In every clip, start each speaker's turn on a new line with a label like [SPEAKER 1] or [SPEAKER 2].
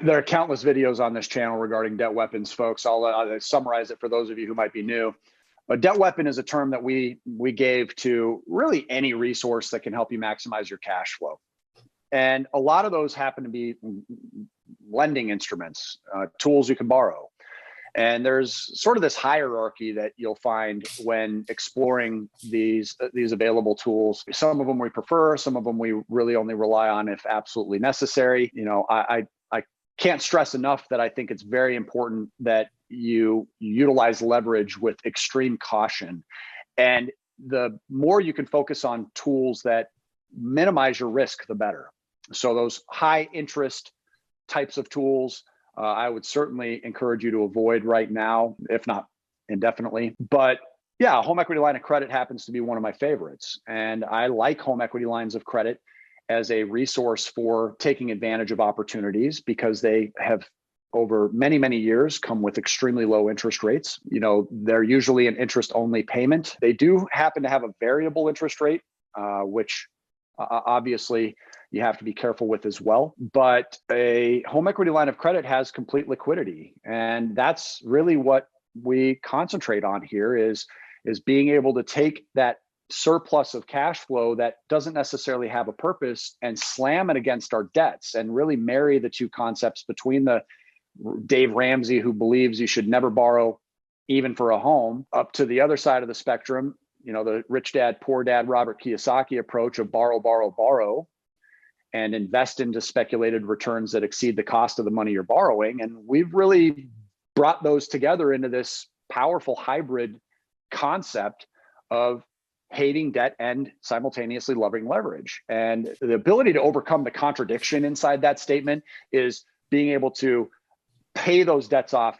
[SPEAKER 1] There are countless videos on this channel regarding debt weapons, folks. I'll summarize it for those of you who might be new. A debt weapon is a term that we gave to really any resource that can help you maximize your cash flow. And a lot of those happen to be lending instruments, tools you can borrow. And there's sort of this hierarchy that you'll find when exploring these available tools. Some of them we prefer, some of them we really only rely on if absolutely necessary. You know, I can't stress enough that I think it's very important that you utilize leverage with extreme caution. And the more you can focus on tools that minimize your risk, the better. So those high interest types of tools, I would certainly encourage you to avoid right now, if not indefinitely. But yeah, home equity line of credit happens to be one of my favorites. And I like home equity lines of credit as a resource for taking advantage of opportunities because they have over many, many years come with extremely low interest rates. You know, they're usually an interest only payment. They do happen to have a variable interest rate, which obviously you have to be careful with as well. But a home equity line of credit has complete liquidity. And that's really what we concentrate on here is being able to take that surplus of cash flow that doesn't necessarily have a purpose and slam it against our debts and really marry the two concepts between the Dave Ramsey, who believes you should never borrow even for a home, up to the other side of the spectrum, you know, the rich dad, poor dad, Robert Kiyosaki approach of borrow, borrow, borrow, and invest into speculated returns that exceed the cost of the money you're borrowing. And we've really brought those together into this powerful hybrid concept of hating debt and simultaneously loving leverage. And the ability to overcome the contradiction inside that statement is being able to pay those debts off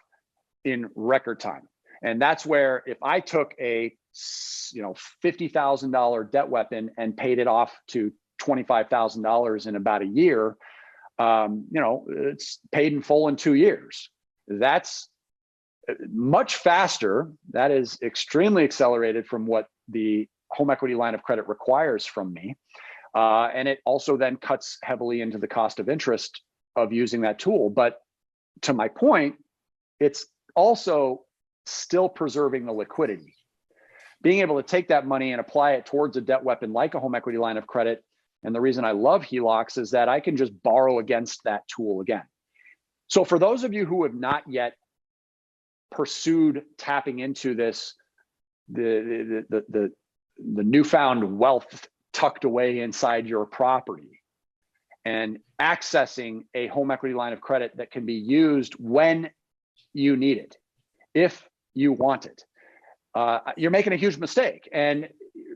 [SPEAKER 1] in record time. And that's where if I took a $50,000 debt weapon and paid it off to $25,000 in about a year, it's paid in full in 2 years. That's much faster. That is extremely accelerated from what the home equity line of credit requires from me. And it also then cuts heavily into the cost of interest of using that tool. But to my point, it's also still preserving the liquidity. Being able to take that money and apply it towards a debt weapon like a home equity line of credit. And the reason I love HELOCs is that I can just borrow against that tool again. So for those of you who have not yet pursued tapping into this, the newfound wealth tucked away inside your property and accessing a home equity line of credit that can be used when you need it, if you want it, you're making a huge mistake. And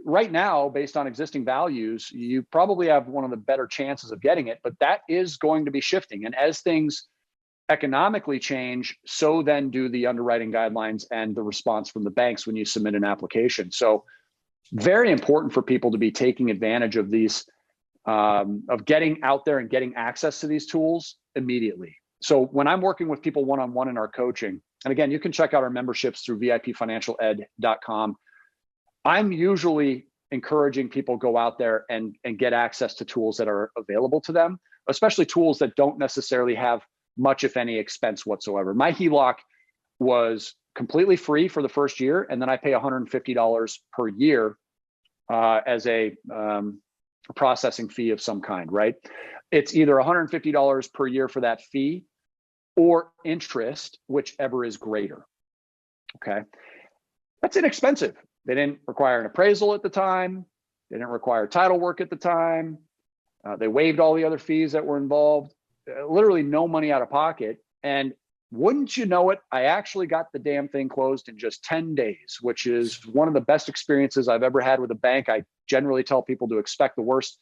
[SPEAKER 1] right now, based on existing values, you probably have one of the better chances of getting it, but that is going to be shifting. And as things economically change, so then do the underwriting guidelines and the response from the banks when you submit an application. So very important for people to be taking advantage of these, of getting out there and getting access to these tools immediately. So when I'm working with people one-on-one in our coaching, and again, you can check out our memberships through VIPfinancialed.com. I'm usually encouraging people go out there and get access to tools that are available to them, especially tools that don't necessarily have much, if any, expense whatsoever. My HELOC was completely free for the first year, and then I pay $150 per year as a processing fee of some kind, right? It's either $150 per year for that fee or interest, whichever is greater, okay? That's inexpensive. They didn't require an appraisal at the time. They didn't require title work at the time. They waived all the other fees that were involved. Literally no money out of pocket. And wouldn't you know it, I actually got the damn thing closed in just 10 days, which is one of the best experiences I've ever had with a bank. I generally tell people to expect the worst.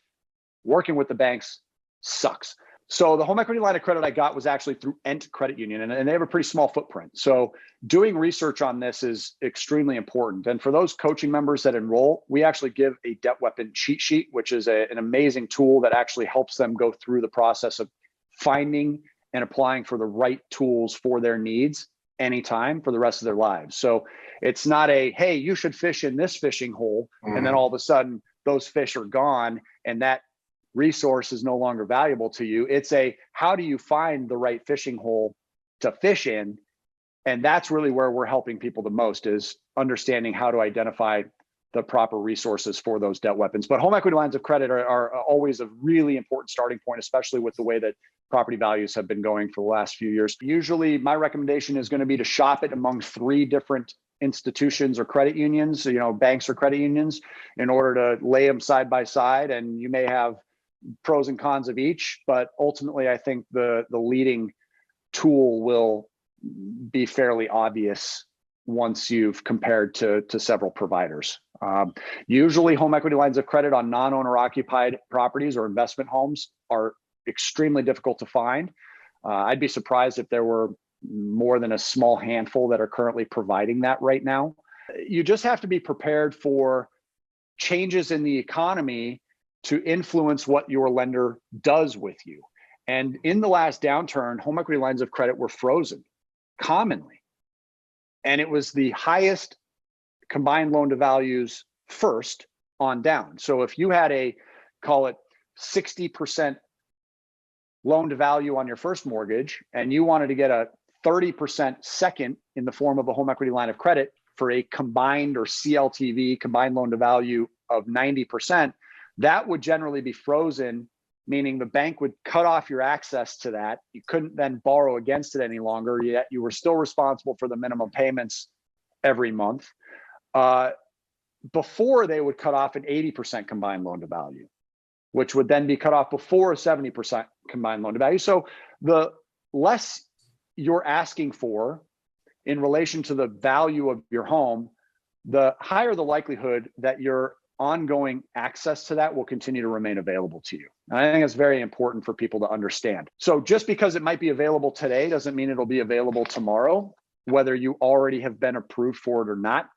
[SPEAKER 1] Working with the banks sucks. So the home equity line of credit I got was actually through Ent Credit Union, and they have a pretty small footprint. So doing research on this is extremely important. And for those coaching members that enroll, we actually give a debt weapon cheat sheet, which is an amazing tool that actually helps them go through the process of finding and applying for the right tools for their needs anytime for the rest of their lives. So it's not a, hey, you should fish in this fishing hole, and then all of a sudden those fish are gone, and that resource is no longer valuable to you. It's a, how do you find the right fishing hole to fish in? And that's really where we're helping people the most, is understanding how to identify the proper resources for those debt weapons. But home equity lines of credit are always a really important starting point, especially with the way that property values have been going for the last few years. Usually my recommendation is going to be to shop it among 3 different institutions or credit unions, banks or credit unions, in order to lay them side by side. And you may have pros and cons of each, but ultimately I think the leading tool will be fairly obvious once you've compared to several providers. Usually home equity lines of credit on non-owner occupied properties or investment homes are extremely difficult to find. I'd be surprised if there were more than a small handful that are currently providing that right now. You just have to be prepared for changes in the economy to influence what your lender does with you. And in the last downturn, home equity lines of credit were frozen commonly. And it was the highest combined loan to values first on down. So if you had a, call it 60% loan to value on your first mortgage, and you wanted to get a 30% second in the form of a home equity line of credit for a combined, or CLTV, combined loan to value of 90%, that would generally be frozen, meaning the bank would cut off your access to that. You couldn't then borrow against it any longer, yet you were still responsible for the minimum payments every month, before they would cut off an 80% combined loan to value, which would then be cut off before a 70% combined loan to value. So the less you're asking for in relation to the value of your home, the higher the likelihood that your ongoing access to that will continue to remain available to you. And I think it's very important for people to understand. So just because it might be available today doesn't mean it'll be available tomorrow, whether you already have been approved for it or not.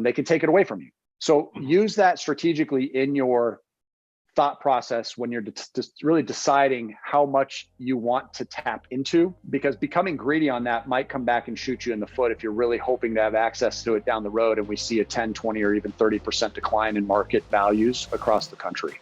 [SPEAKER 1] They can take it away from you. So use that strategically in your thought process when you're just really deciding how much you want to tap into, because becoming greedy on that might come back and shoot you in the foot if you're really hoping to have access to it down the road and we see a 10, 20, or even 30% decline in market values across the country.